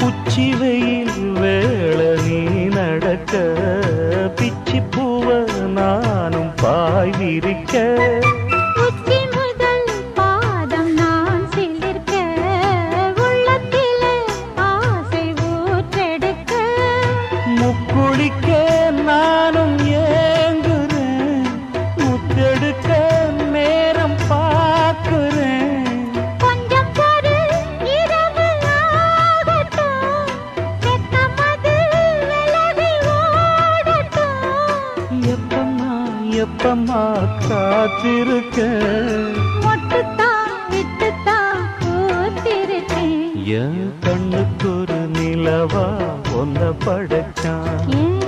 உச்சி வெயில் வேள நீ நடக்க பிச்சி பூவ நானும் பாய் விரிக்க உச்சி முதல் பாதம் நான் சிலிர்க்க உள்ளத்திலே ஆசை ஊற்றெடுக்க முக்குளிக்க நானும் ஏங்குறேன் முத்தெடுக்க நேரம் பார்க்கிறேன் கொஞ்சம் பொறு இரவு ஆகட்டும் வெக்கமது விலகி ஓடட்டும் எப்பமா காத்திருக்க மொட்டுத்தான் விட்டுத்தான் பூத்திருக்கேன் என் கண்ணுக்கு ஒரு நிலவா ஒன்ன படைச்சான் ஏன்